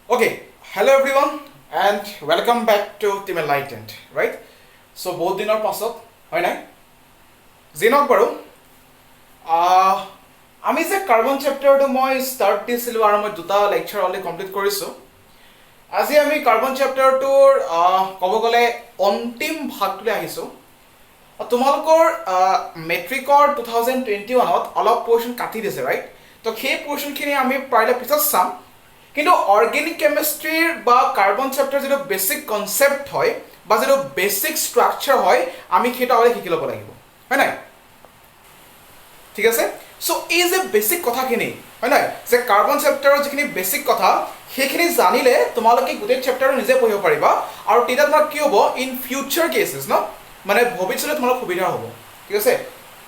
Okay, hello everyone and welcome back to Team Enlightened, right? So বহুত দিনৰ পাছত হয় নাই জিনক বাৰু আমি যে কাৰ্বন চেপ্টাৰটো মই ষ্টাৰ্ট দিছিলোঁ আৰু মই দুটা লেকচাৰ অলৰেডি কমপ্লিট কৰিছোঁ আজি আমি কাৰ্বন চেপ্টাৰটোৰ ক'ব গ'লে অন্তিম ভাগটোলৈ আহিছোঁ তোমালোকৰ মেট্ৰিকৰ 2021ত অলপ পৰ্চন কাটি দিছে ৰাইট তো সেই পৰ্চনখিনি আমি পাৰিলে পিছত চাম কিন্তু অৰ্গেনিক কেমিষ্ট্ৰিৰ বা কাৰ্বন চেপ্টাৰ যেটো বেসিক কনসেপ্ট হয় বা যেটো বেসিক স্ট্ৰাকচাৰ হয় আমি সেইটো আগতে শিকি ল'ব লাগিব হয় নাই ঠিক আছে সো এই যে বেসিক কথাখিনি হয় নাই যে কাৰ্বন চেপ্টাৰৰ যিখিনি বেসিক কথা সেইখিনি জানিলে তোমালোকে গোটেই চেপ্টাৰটো নিজে পঢ়িব পাৰিবা আৰু তেতিয়া তোমাৰ কি হ'ব ইন ফিউচাৰ কেसेছ ন মানে ভৱিষ্যতে তোমালোক সুবিধা হ'ব ঠিক আছে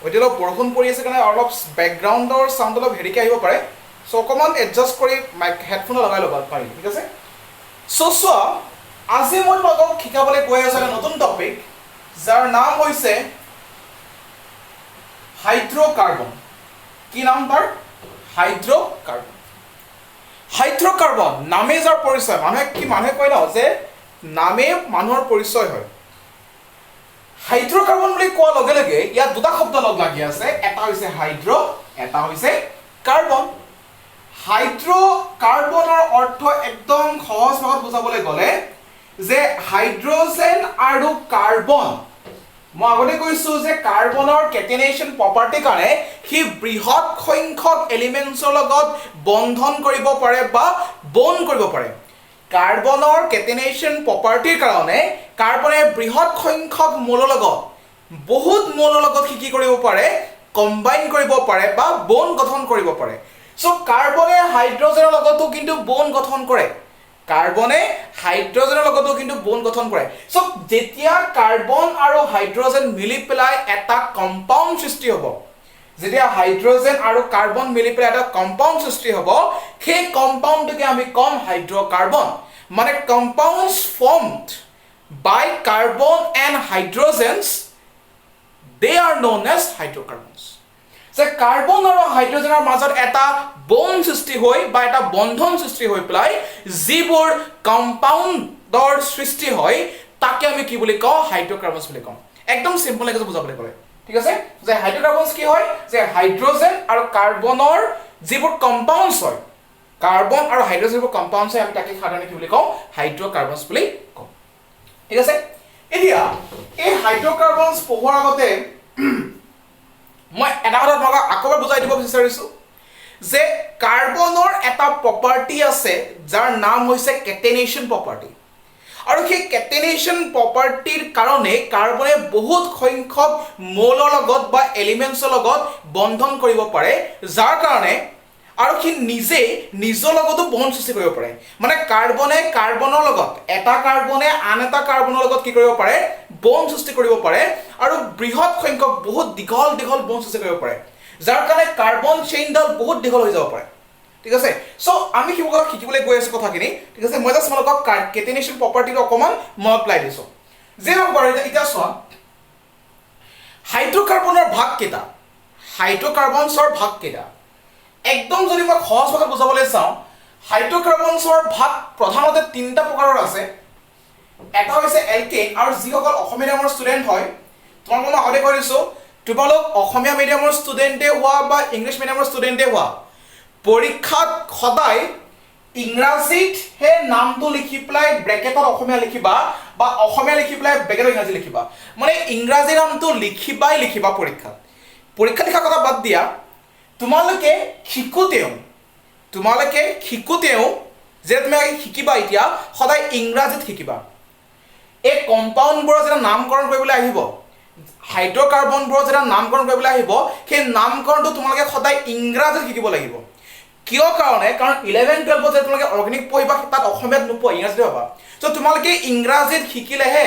এতিয়া অলপ বৰষুণ পৰি আছে কাৰণে অলপ বেকগ্ৰাউণ্ডৰ সাউণ্ড অলপ হেৰিকে আহিব পাৰে সো অকমান এডজাষ্ট কৰি মাইক হেডফোন লগাই ল'ব পাৰি ঠিক আছে সো চোৱা আজি মই তোমালোকক শিকাবলৈ গৈ আছোঁ এটা নতুন টপিক যাৰ নাম হৈছে হাইড্ৰ'কাৰ্বন কি নাম তাৰ হাইড্ৰ'কাৰ্বন নামে যাৰ পৰিচয় মানুহে কয় ন যে নামে মানুহৰ পৰিচয় হয় হাইড্ৰ'কাৰ্বন বুলি কোৱাৰ লগে লগে ইয়াত দুটা শব্দ লগ লাগি আছে এটা হৈছে হাইড্ৰ এটা হৈছে কাৰ্বন হাইড্ৰ'কাৰ্বনৰ অৰ্থ একদম সহজ ভাষাত বুজাবলৈ গ'লে যে হাইড্ৰজেন আৰু কাৰ্বন মই আগতে কৈছো যে কাৰ্বনৰ কেটেনেশন প্ৰপাৰ্টি কাৰণে হি বৃহৎ সংখ্যক এলিমেন্টছৰ লগত বন্ধন কৰিব পাৰে বা বন্ড কৰিব পাৰে কাৰ্বনৰ কেটেনেশন প্ৰপাৰ্টিৰ কাৰণে কাৰ্বনে বৃহৎ সংখ্যক মৌলৰ লগত বহুত মৌলৰ লগত কি কৰিব পাৰে কম্বাইন কৰিব পাৰে বা বন্ড গঠন কৰিব পাৰে সো কাৰ্বনে হাইড্ৰজেনৰ লগতো কিন্তু বন্ড গঠন কৰে সো যেতিয়া কাৰ্বন আৰু হাইড্ৰজেন মিলি পেলাই এটা কম্পাউণ্ড সৃষ্টি হ'ব যেতিয়া হাইড্ৰজেন আৰু কাৰ্বন মিলি পেলাই এটা কম্পাউণ্ড সৃষ্টি হ'ব সেই কম্পাউণ্ডটোকে আমি কম হাইড্ৰ'কাৰ্বন মানে compounds formed by carbon and hydrogens they are known as hydrocarbons যে কাৰ্বন আৰু হাইড্ৰজেনৰ মাজত এটা বন্ড সৃষ্টি হয় বা এটা বন্ধন সৃষ্টি হৈ পেলাই যিবোৰ কম্পাউণ্ডৰ সৃষ্টি হয় তাকে আমি কি বুলি কওঁ হাইড্ৰ'কাৰ্বনছ বুলি কওঁ একদম সিম্পল লাগে বুজাবলৈ গ'লে ঠিক আছে যে হাইড্ৰ'কাৰ্বনছ কি হয় যে হাইড্ৰজেন আৰু কাৰ্বনৰ যিবোৰ কম্পাউণ্ডছ হয় কাৰ্বন আৰু হাইড্ৰজেনৰ কম্পাউণ্ডছ হয় আমি তাকে সাধাৰণতে কি বুলি কওঁ হাইড্ৰ'কাৰ্বনছ বুলি কওঁ ঠিক আছে এতিয়া এই হাইড্ৰ'কাৰ্বনছ পঢ়োৱাৰ আগতে মই এটা কথা তোমাক আকৌ বুজাই দিব বিচাৰিছো যে কাৰ্বনৰ এটা প্ৰপাৰ্টি আছে যাৰ নাম হৈছে কেটেনেশন প্ৰপাৰ্টি আৰু সেই কেটেনেশন প্ৰপাৰ্টিৰ কাৰণে কাৰ্বনে বহুত সংখ্যক মৌলৰ লগত বা এলিমেন্টছৰ লগত বন্ধন কৰিব পাৰে যাৰ কাৰণে আৰু কি নিজে নিজৰ লগতো বন্ড সৃষ্টি কৰিব পাৰে মানে কাৰ্বনে কাৰ্বনৰ লগত এটা কাৰ্বনে আন এটা কাৰ্বনৰ লগত কি কৰিব পাৰে বন্ড সৃষ্টি কৰিব পাৰে আৰু বৃহৎ সংখ্যক বহুত দীঘল বন্ড সৃষ্টি কৰিব পাৰে যাৰ কাৰণে কাৰ্বন চেইনডাল বহুত দীঘল হৈ যাব পাৰে ঠিক আছে সো আমি শিকিবলৈ গৈ আছো কথাখিনি ঠিক আছে মই জাষ্ট তোমালোকক কেটেনেশন প্ৰপাৰ্টিটো অকমান মল্টিপ্লাই দিছো যে বাৰু এতিয়া চোৱা হাইড্ৰ'কাৰ্বনৰ ভাগ কেইটা হাইড্ৰ'কাৰ্বনছৰ ভাগ কেইটা একদম যদি মই সহজ ভাষাত বুজাবলৈ চাওঁ হাইড্ৰ'কাৰ্বনছৰ ভাগ প্ৰধানতে তিনিটা প্ৰকাৰৰ আছে এটা হৈছে এলকেন আৰু যিসকল অসমীয়া মিডিয়ামৰ ষ্টুডেণ্ট হয় তোমালোকক মই আগতে কৈ দিছোঁ তোমালোক অসমীয়া মিডিয়ামৰ ষ্টুডেণ্টে হোৱা বা ইংলিছ মিডিয়ামৰ ষ্টুডেণ্টে হোৱা পৰীক্ষাত সদায় ইংৰাজীত সেই নামটো লিখি পেলাই ব্ৰেকেটত অসমীয়া লিখিবা বা অসমীয়া লিখি পেলাই ব্ৰেকেটত ইংৰাজী লিখিবা মানে ইংৰাজী নামটো লিখিবা পৰীক্ষাত লিখা কথা বাদ দিয়া তোমালোকে শিকোতেও যে তুমি শিকিবা এতিয়া সদায় ইংৰাজীত শিকিবা এই কম্পাউণ্ডবোৰৰ যেতিয়া নামকৰণ কৰিবলৈ আহিব হাইড্ৰ'কাৰ্বনবোৰৰ যেতিয়া নামকৰণ কৰিবলৈ আহিব সেই নামকৰণটো তোমালোকে সদায় ইংৰাজীত শিকিব লাগিব কিয় কাৰণে কাৰণ 11-12ত যেতিয়া তোমালোকে অৰ্গেনিক পঢ়িবা তাত অসমীয়াত নোপোৱা ইংৰাজীত পাবা চ' তোমালোকে ইংৰাজীত শিকিলেহে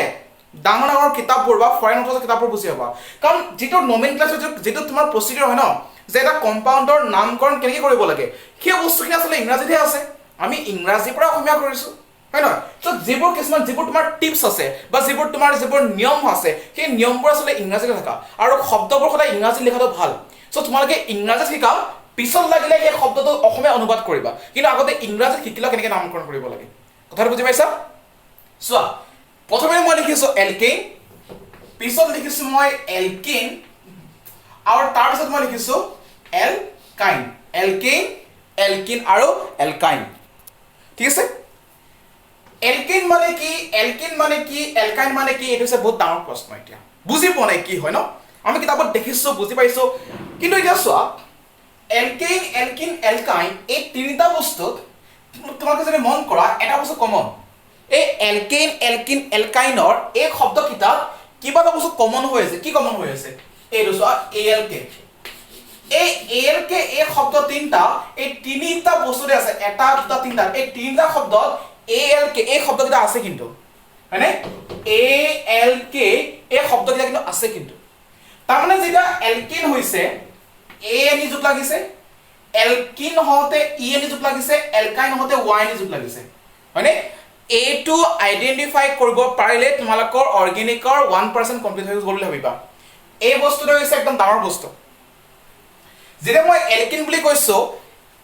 ডাঙৰ কিতাপবোৰ বা ফৰেন অথৰ কিতাপবোৰ বুজি পাবা কাৰণ যিটো নমেনক্লেচাৰ যিটো তোমাৰ প্ৰচিডিউৰ হয় ন যে এটা কম্পাউণ্ডৰ নামকৰণ কেনেকৈ কৰিব লাগে সেই বস্তুখিনি আচলতে ইংৰাজীতহে আছে আমি ইংৰাজীৰ পৰা অসমীয়া কৰিছোঁ হয় নহয় চ' যিবোৰ তোমাৰ টিপছ আছে বা যিবোৰ নিয়ম আছে সেই নিয়মবোৰ আচলতে ইংৰাজীতে থকা আৰু শব্দবোৰ সদায় ইংৰাজীত লিখাটো ভাল চ' তোমালোকে ইংৰাজীত শিকা পিছত লাগিলে এই শব্দটো অসমীয়া অনুবাদ কৰিবা কিন্তু আগতে ইংৰাজীত শিকিলা কেনেকৈ নামকৰণ কৰিব লাগে কথাটো বুজি পাইছা চোৱা প্ৰথমে মই লিখিছো এলকেইন পিছত লিখিছো মই এলকেইন আৰু তাৰ পিছত মই লিখিছো এলকাইন এলকেইন এলকিন আৰু এলকাইন ঠিক আছে এলকেইন মানে কি এলকাইন মানে কি এইটো হৈছে বহুত ডাঙৰ প্ৰশ্ন এতিয়া বুজি পোৱা নাই কি হয় ন আমি কিতাপত দেখিছো বুজি পাইছো কিন্তু এতিয়া চোৱা এলকেইন এলকিন এলকাইন এই তিনিটা বস্তুত তোমালোকে যদি মন কৰা এটা বস্তু কমন এই এলকেইন এলকিন এলকাইনৰ এই শব্দকেইটাত কিবা এটা বস্তু কমন হৈ আছে কি কমন হৈ আছে এইটো চোৱা এএলকে এই শব্দ তিনিটা এই তিনিটা বস্তুতে আছে এটা দুটা তিনিটা এই তিনিটা শব্দত এএলকে এই শব্দকেইটা আছে কিন্তু হয়নে এএলকে এই শব্দকেইটা কিন্তু আছে কিন্তু তাৰমানে যেতিয়া এলকিন হৈছে এ এনি যোগ লাগিছে এলকিন হওঁতে ই এনি যোগ লাগিছে এলকাইন হওঁতে ওয়াই এনি যোগ লাগিছে হয়নে এইটো আইডেন্টিফাই কৰিব পাৰিলে তোমালোকৰ অৰ্গেনিকৰ 1% কমপ্লিট হৈ গ'ল বুলি ভাবিবা এই বস্তুটো হৈছে একদম ডাঙৰ বস্তু যেতিয়া মই এলকিন বুলি কৈছো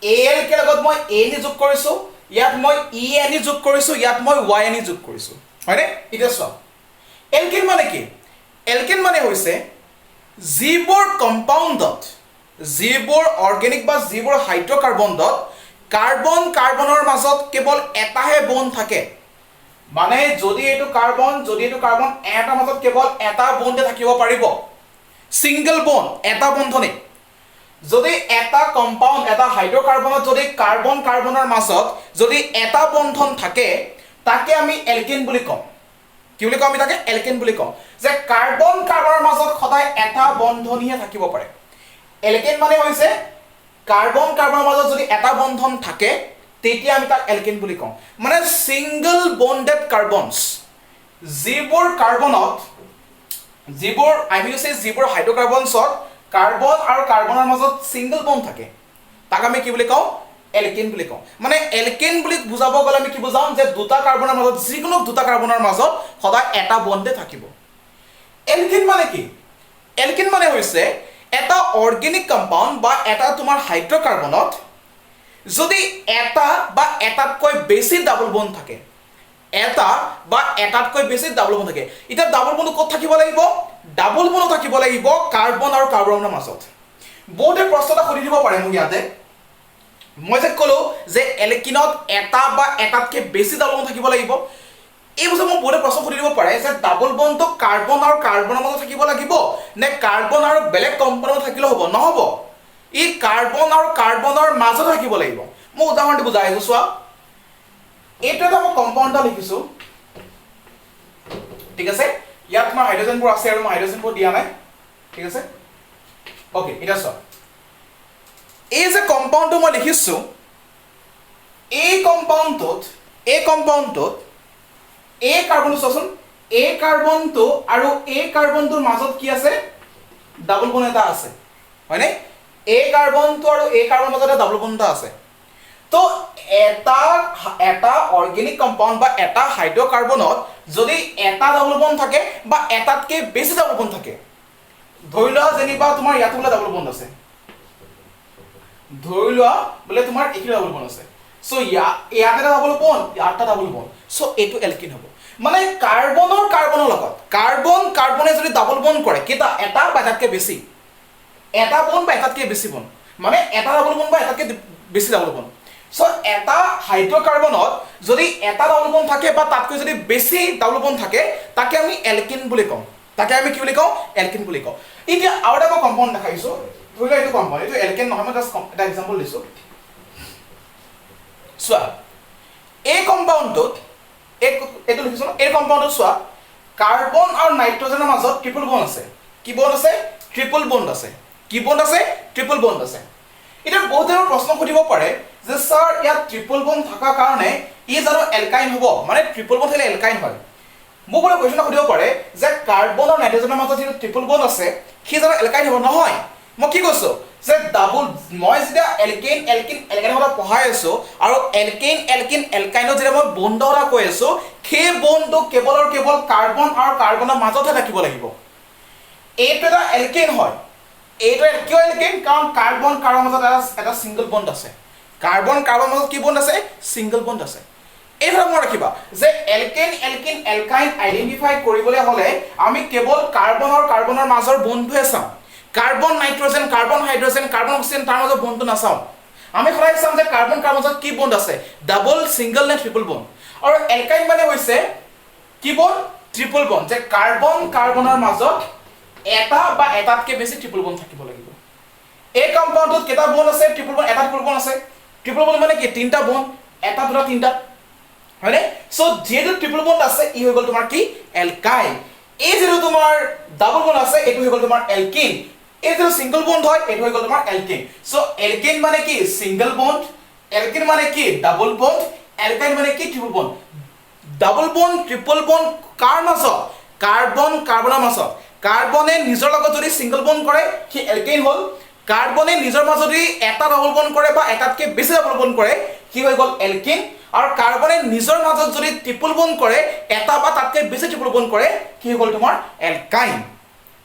এএলকে লগত মই এ এনি যোগ কৰিছো ইয়াত মই ই এনি যোগ কৰিছো ইয়াত মই ওয়াই এনি যোগ কৰিছো হয়নে এতিয়া চোৱা এলকিন মানে কি এলকিন মানে হৈছে যিবোৰ কম্পাউণ্ডত যিবোৰ অৰ্গেনিক বা যিবোৰ হাইড্ৰকাৰ্বনত কাৰ্বন কাৰ্বনৰ মাজত কেৱল এটাহে বন্ড থাকে মানে যদি এইটো কাৰ্বন এটাৰ মাজত কেৱল এটা বন্ডে থাকিব পাৰিব সিঙ্গল বন্ড এটা বন্ধনে যদি এটা কম্পাউণ্ড এটা হাইড্ৰকাৰ্বনত যদি কাৰ্বন কাৰ্বনৰ মাজত যদি এটা বন্ধন থাকে তাকে আমি এলকেন বুলি কওঁ কি বুলি কওঁ আমি তাকে এলকেন বুলি কওঁ যে কাৰ্বন কাৰ্বনৰ মাজত সদায় এটা বন্ধনীয়ে থাকিব পাৰে এলকেন মানে হৈছে কাৰ্বন কাৰ্বনৰ মাজত যদি এটা বন্ধন থাকে তেতিয়া আমি তাক এলকেন বুলি কওঁ মানে সিঙ্গল বন্ডেড কাৰ্বনছ যিবোৰ কাৰ্বনত যিবোৰ যিবোৰ হাইড্ৰকাৰ্বনছত কাৰ্বন আৰু কাৰ্বনৰ মাজত সিঙ্গল বন্ড থাকে তাক আমি কি বুলি কওঁ এলকেন বুলি কওঁ মানে এলকেন বুলি বুজাব গ'লে আমি কি বুজাম যে দুটা কাৰ্বনৰ মাজত যিকোনো দুটা কাৰ্বনৰ মাজত সদায় এটা বন্ডে থাকিব এলকেন মানে কি এলকেন মানে হৈছে এটা অৰ্গেনিক কম্পাউণ্ড বা এটা তোমাৰ হাইড্ৰকাৰ্বনত যদি এটা বা এটাতকৈ বেছি ডাবল বন্ড থাকে এটা বা এটাতকৈ বেছি ডাবল বন্ড থাকে এটা ডাবল বন্ড ক'ত থাকিব লাগিব ডাবল বন্ড থাকিব লাগিব কাৰ্বন আৰু কাৰ্বনৰ মাজত বহুতে প্ৰশ্ন এটা সুধি দিব পাৰে মোক ইয়াতে মই যে ক'লো যে এলকিনত এটা বা এটাতকৈ বেছি ডাবল বন্ড থাকিব লাগিব এই বস্তু মোক বহুতে প্ৰশ্ন সুধি দিব পাৰে যে ডাবল বন্ডটো কাৰ্বন আৰু কাৰ্বনৰ মাজত থাকিব লাগিব নে কাৰ্বন আৰু বেলেগ কম্পাউণ্ডত থাকিলে হ'ব নহ'ব ই কাৰ্বন আৰু কাৰ্বনৰ মাজত থাকিব লাগিব মই উদাহৰণটো বুজাই আছো চোৱা এইটো এটা মই কম্পাউণ্ড এটা লিখিছো ঠিক আছে ইয়াত তোমাৰ হাইড্ৰজেনবোৰ আছে আৰু মই হাইড্ৰজেনবোৰ দিয়া নাই ঠিক আছে ওকে এটা চোৱা এই যে কম্পাউণ্ডটো মই লিখিছো এই কম্পাউণ্ডটোত এই কাৰ্বনটো চোৱাচোন এই কাৰ্বনটো আৰু এই কাৰ্বনটোৰ মাজত কি আছে ডাবল বন্ড এটা আছে হয়নে এই কাৰ্বনটো আৰু এই কাৰ্বনৰ মাজত ডাবল বন্ড এটা আছে তো এটা অৰ্গেনিক কম্পাউণ্ড বা এটা হাইড্ৰকাৰ্বনত যদি এটা ডাবল বন্ড থাকে বা এটাতকৈ বেছি ডাবল বন্ড থাকে ধৰি লোৱা যেনিবা তোমাৰ ইয়াত বোলে ডাবল বন্ড আছে ধৰি লোৱা বোলে তোমাৰ এইখিনি ডাবল বন্ড আছে সো ইয়াত এটা ডাবল বন্ড ইয়াত এটা ডাবল বন্ড সো এইটো এলকিন হ'ব মানে কাৰ্বনৰ লগত কাৰ্বনে যদি ডাবল বন্ড কৰে কেইটা এটা বা এটাতকৈ বেছি এটা বন্ড বা এটাতকৈ বেছি বন্ড মানে এটা ডাবল বন্ড বা এটাতকৈ বেছি ডাবল বন্ড সো এটা হাইড্ৰকাৰ্বনত যদি এটা ডাবল বন্ড থাকে বা তাতকৈ যদি বেছি ডাবল বন্ড থাকে তাকে আমি এলকিন বুলি কওঁ তাকে আমি কি বুলি কওঁ এলকিন বুলি কওঁ এতিয়া আৰু এটা মই কম্পাউণ্ড দেখাইছো ধৰি লোৱা এইটো কম্পাউণ্ড এইটো এলকেন নহয় মই জাষ্ট এটা এক্সাম্পল দিছো চোৱা এই কম্পাউণ্ডটোত এইটো লিখিছো এই কম্পাউণ্ডটোত চোৱা কাৰ্বন আৰু নাইট্ৰজেনৰ মাজত ট্ৰিপল বন্ড আছে কি বন্ড আছে ট্ৰিপল বন্ড আছে কি বন্ড আছে ট্ৰিপল বন্ড আছে এতিয়া বহুতে প্ৰশ্ন সুধিব পাৰে যে স্যাৰ ইয়াত ট্ৰিপল বন্ড থকাৰ কাৰণে ই জানো এলকাইন হ'ব মানে ট্ৰিপল বন্ড হ'লে এলকাইন হয় মোক বোলে কুৱেশ্যন সুধিব পাৰে যে কাৰ্বন আৰু নাইট্ৰজেনৰ মাজত যিটো ট্ৰিপল বন্ড আছে সি জানো এলকাইন হ'ব নহয় মই কি কৈছো যে ডাবল মই যেতিয়া এলকাইন কথা পঢ়াই আছো আৰু এলকিন এলকাইনত যেতিয়া মই বন্ড এটা কৈ আছো সেই বন্ডটো কেৱল আৰু কেৱল কাৰ্বন আৰু কাৰ্বনৰ মাজতহে থাকিব লাগিব এইটো এটা এলকেন হয় এইটো কিয় এলকেন কাৰণ কাৰ্বন কাৰ্বন মাজত এটা সিঙ্গল বন্ড আছে কাৰ্বন কাৰ্বন মাজত কি বন্ড আছে সিঙ্গল বন্ড আছে এইটো মনত ৰাখিবা যে এলকেন এলকিন এলকাইন আইডেন্টিফাই কৰিবলৈ হলে আমি কেৱল কাৰ্বনৰ মাজৰ বন্ধুহে চাম carbon nitrogen carbon hydrogen carbon oxygen তাৰ মাজৰ বন্ধু নাচাও আমি সদায় চাম যে কাৰ্বন কাৰ্বন মাজত কি বন্ড আছে ডাবল সিঙ্গল নে ট্ৰিপল বন্ড আৰু এলকাইন মানে হৈছে কি বন্ড ট্ৰিপল বন্ড যে কাৰ্বনৰ মাজত এটা বা এটাতকৈ বেছি ট্ৰিপল বন্ড থাকিব লাগিব এই কম্পাউণ্ডত কেইটা বন্ড আছে ট্ৰিপল বন্ড এটা ট্ৰিপল বন্ড আছে ট্ৰিপল বন্ড মানে কি তিনটা বন্ড এটা দুটা তিনটা হয়নে সো যেটো ট্ৰিপল বন্ড আছে ই হৈ গল তোমাৰ কি এলকাইন এই যেটো তোমাৰ ডাবল বন্ড আছে এটো হৈ গল তোমাৰ এলকিন এই যেটো সিঙ্গল বন্ড হয় এটো হৈ গল তোমাৰ এলকিন সো এলকিন মানে কি সিঙ্গল বন্ড এলকিন মানে কি ডাবল বন্ড এলকাইন মানে কি triple bond double bond triple bond কাৰ মাজত কাৰ্বনৰ মাজত কাৰ্বনে নিজৰ লগত যদি সিঙ্গল বন্ড কৰে কি এলকেন হল কাৰ্বনে নিজৰ মাজত যদি এটা ডাবল বন্ড কৰে বা এটাতকৈ বেছি ডাবল বন্ড কৰে কি হৈ গল এলকিন আৰু কাৰ্বনে নিজৰ মাজত যদি ট্ৰিপল বন্ড কৰে এটা বা তাতকৈ বেছি ট্ৰিপল বন্ড কৰে কি হৈ গল তোমাৰ এলকাইন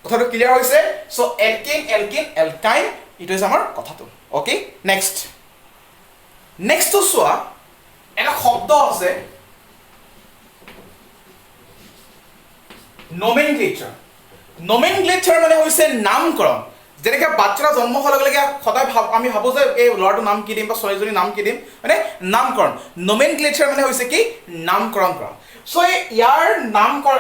কথাটো ক্লিয়াৰ হৈছে সো এলকিন এলকিন এলকাইন ইটো হৈছে আমাৰ কথাটো ওকে নেক্সট তো চোৱা এটা শব্দ আছে nomenclature মানে হৈছে নামকৰণ যেনেকৈ বাচ্চাৰ জন্ম হোৱাৰ লগে লগে সদায় আমি ভাবো যে এই ল'ৰাটোৰ নাম কি দিম বা ছোৱালীজনীৰ নাম কি দিম মানে নামকৰণ nomenclature মানে হৈছে কি নামকৰণ কৰা সো ইয়াৰ নামকৰণ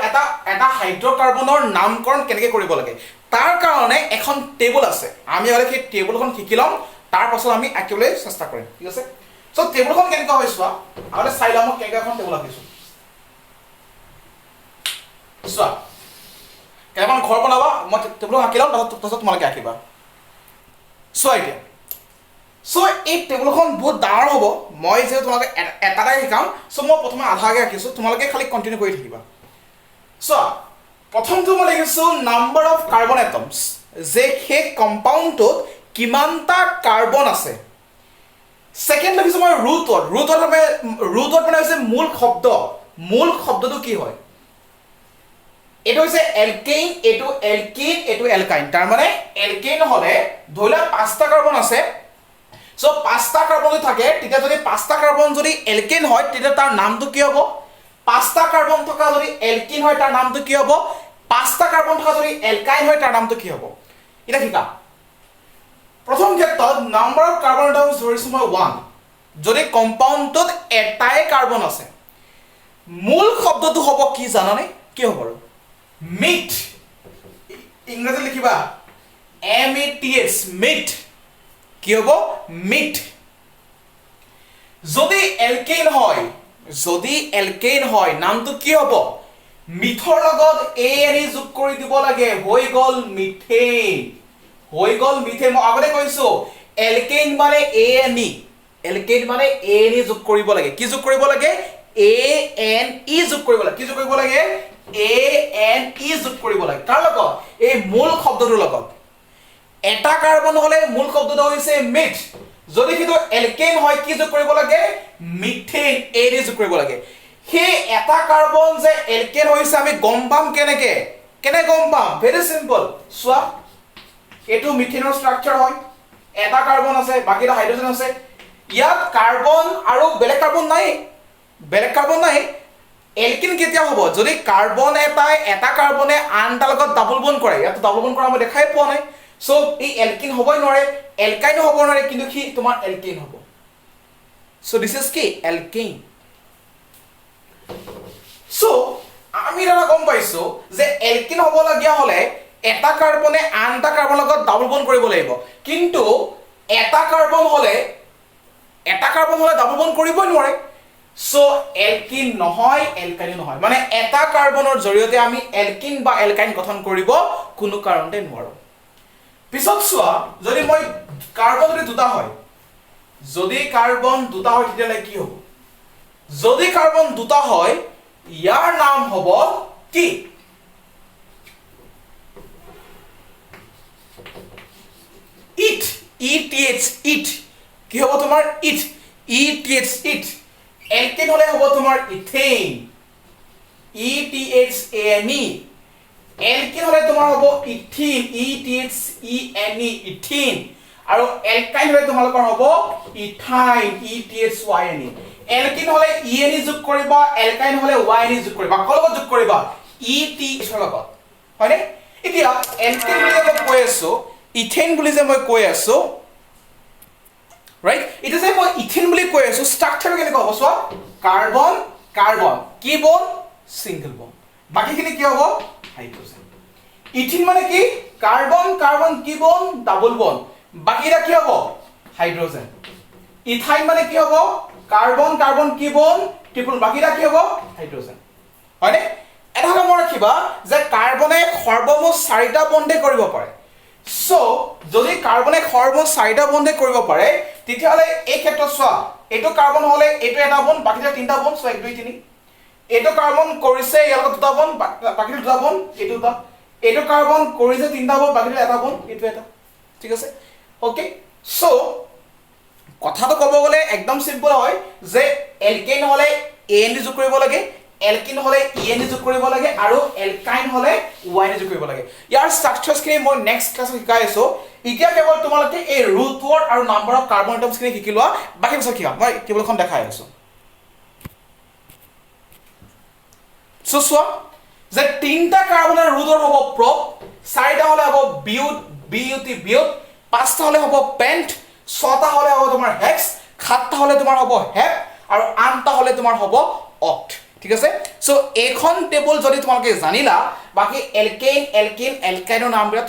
এটা হাইড্ৰকাৰ্বনৰ নামকৰণ কেনেকৈ কৰিব লাগে তাৰ কাৰণে এখন টেবুল আছে আমি আগতে সেই টেবুলখন শিকি লম তাৰ পাছত আমি আঁকিবলৈ চেষ্টা কৰিম ঠিক আছে সো টেবুলখন কেনেকুৱা হয় চোৱা আগতে চাই লম মই কেনেকুৱা এখন টেবুল আঁকিছো চোৱা কেইটামান ঘৰ বনাবা মই টেবুল আঁকি লম তাৰপাছত তোমালোকে আঁকিবা চোৱা এতিয়া সো এই টেবুলখন বহুত ডাঙৰ হ'ব মই যে তোমালোকে এটাই শিকাম সো মই প্ৰথমে আধাকৈ আঁকিছোঁ তোমালোকে খালি কণ্টিনিউ কৰি থাকিবা চোৱা প্ৰথমটো মই লিখিছোঁ নাম্বাৰ অফ কাৰ্বন এটমছ যে সেই কম্পাউণ্ডটোত কিমানটা কাৰ্বন আছে সেকেন্ড লিখিছোঁ মই ৰুটত মানে হৈছে মূল শব্দটো কি হয় এটো হৈছে এলকেইন এটো এলকিন এটো এলকাইন তাৰ মানে এলকেইন হলে ধৰিলা 5টা কাৰ্বন আছে সো 5টা কাৰ্বন যদি থাকে তেতিয়া যদি 5টা কাৰ্বন যদি এলকেইন হয় তেতিয়া তাৰ নামটো কি হ'ব 5টা কাৰ্বন থকা যদি এলকিন হয় তাৰ নামটো কি হ'ব 5টা কাৰ্বন থকা যদি এলকাইন হয় তাৰ নামটো কি হ'ব এটা শিকা প্ৰথম ক্ষেত্ৰত নাম্বাৰ অফ কাৰ্বন এটমছ ধৰিছো মই 1 যদি কম্পাউণ্ডটোত এটাই কাৰ্বন আছে মূল শব্দটো হ'ব কি জানানে কি হ'ব আৰু মিট ইংৰাজী লিখিবা MEATH মিট কি হ'ব মিট যদি এলকেইন হয় নামটো কি হ'ব মিথৰ লগত ANE যোগ কৰি দিব লাগে হৈ গল মিথেন মই আগতে কৈছো এলকেইন মানে ANE যোগ কৰিব লাগে কি যোগ কৰিব লাগে ANE যোগ কৰিব লাগে কি যোগ কৰিব লাগে ANE যোগ কৰিব লাগে কাৰ লগত এই মূল শব্দটোৰ লগত এটা কাৰ্বন হলে মূল শব্দটো হৈছে মিথ যদি কিন্তু এলকেইন হয় কি যোগ কৰিব লাগে মিথেন ANE যোগ কৰিব লাগে সেই এটা কাৰ্বন যে এলকেইন হৈছে আমি গম পাম কেনে গম পাম ভেৰি সিম্পল চোৱা এটো মিথেনৰ ষ্ট্ৰাকচাৰ হয় এটা কাৰ্বন আছে বাকিটা হাইড্ৰজেন আছে ইয়াত কাৰ্বন আৰু বেলেগ কাৰ্বন নাই এলকিন কেতিয়া হ'ব যদি কাৰ্বন এটা কাৰ্বনে আনটা লগত ডাবল বন্ড কৰে ইয়াত ডাবল বন্ড কৰা মই দেখাই পোৱা নাই সো এই এলকিন হ'বই নোৱাৰে এলকাইন হ'ব নোৱাৰে কিন্তু কি তোমাৰ এলকেইন হ'ব সো দিস ইজ কি এলকেইন সো আমি এটা গম পাইছো যে এলকিন হ'ব লগিয়া হলে এটা কাৰ্বনে আনটা কাৰ্বন লগত ডাবল বন্ড কৰিব লাগিব কিন্তু এটা কাৰ্বন হলে ডাবল বন্ড কৰিবই নোৱাৰে সো এলকিন নহয় এলকাইন নহয় মানে এটা কাৰ্বনৰ জৰিয়তে আমি এলকিন বা এলকাইন গঠন কৰিব কোনো কাৰণতে নোৱাৰো পিছত চোৱা যদি মই কাৰ্বন যদি দুটা হয় তেতিয়ালে কি হ'ব যদি কাৰ্বন দুটা হয় ইয়াৰ নাম হ'ব কি ETH কি হ'ব তোমাৰ ETH এলকেন হলে হ'ব তোমাৰ ইথেন ETHANE এলকিন হলে তোমাৰ হ'ব ইথিন ETHENE ইথিন আৰু এলকাইন হলে তোমালোকৰ হ'ব ইথাইন ETHYNE এলকিন হলে ENE যোগ কৰিবা এলকাইন হলে YNE যোগ কৰিবা কৰ লগত যোগ কৰিবা ETH ৰ লগত হয়নে এতিয়া এলকিন বুলি মই কৈ আছো ইথেন বুলি যে মই কৈ আছো ৰাইট এটা যে মই ইথেন বুলি কৈ আছো স্ট্ৰাকচাৰ কেনেকৈ হ'ব চোৱা কাৰ্বন কাৰ্বন কি বন্ড সিঙ্গেল বন্ড বাকিখিনি কি হ'ব হাইড্ৰোজেন ইথিন মানে কি কাৰ্বন কাৰ্বন কি বন্ড ডাবল বন্ড বাকিটা কি হ'ব হাইড্ৰোজেন ইথাইন মানে কি হ'ব কাৰ্বন কাৰ্বন কি বন্ড ট্ৰিপল বাকিটা কি হ'ব হাইড্ৰোজেন হয়নে এটা কথা মনত ৰাখিবা যে কাৰ্বনে সৰ্বমুঠ 4টা বন্ডে কৰিব পাৰে সো যদি কাৰ্বনে সৰ্বমুঠ 4টা বন্ডে কৰিব পাৰে তেতিয়াহলে এই ক্ষেত্ৰত চোৱা এটো কাৰ্বন হলে এটো এটা বন্ড বাকিটা 3টা বন্ড সো 1 2 3 এটো কাৰ্বন কৰিছে ইয়াৰ লগত দুটা বন্ড বাকিটা দুটা বন্ড এটো দুটা এটো কাৰ্বন কৰিছে 3টা বন্ড বাকিটা এটা বন্ড এটো এটা ঠিক আছে ওকে সো কথাটো ক'ব গলে একদম সিম্পল হয় যে এলকেন হলে এন যোগ কৰিব লাগে এলকিন হলে ENE যোগ কৰিব লাগে আৰু এলকাইন হলে YNE যোগ কৰিব লাগে ইয়াৰ স্ট্ৰাকচাৰছ খিনি মই নেক্সট ক্লাছত শিকাই আছো এতিয়া কেৱল তোমালোকে এই ৰুট ৱৰ্ড আৰু নাম্বাৰ অফ কাৰ্বন এটমছ খিনি শিকি লোৱা বাকি পিছত শিকাম মই কেৱলখন দেখাই আছো সো চোৱা যে 3টা কাৰ্বনৰ ৰুট ৱৰ্ড হ'ব প্ৰপ 4টা হলে হ'ব বিউট বিউট 5টা হলে হ'ব পেন্ট 6টা হলে হ'ব তোমাৰ হেক্স 7টা হলে তোমাৰ হ'ব হেপ আৰু 8টা হলে তোমাৰ হ'ব অক্ট ঠিক আছে সো এখন টেবল যদি তোমালোকে জানিলা বাকি এলকেন এলকিন এলকাইনৰ নামবিলাক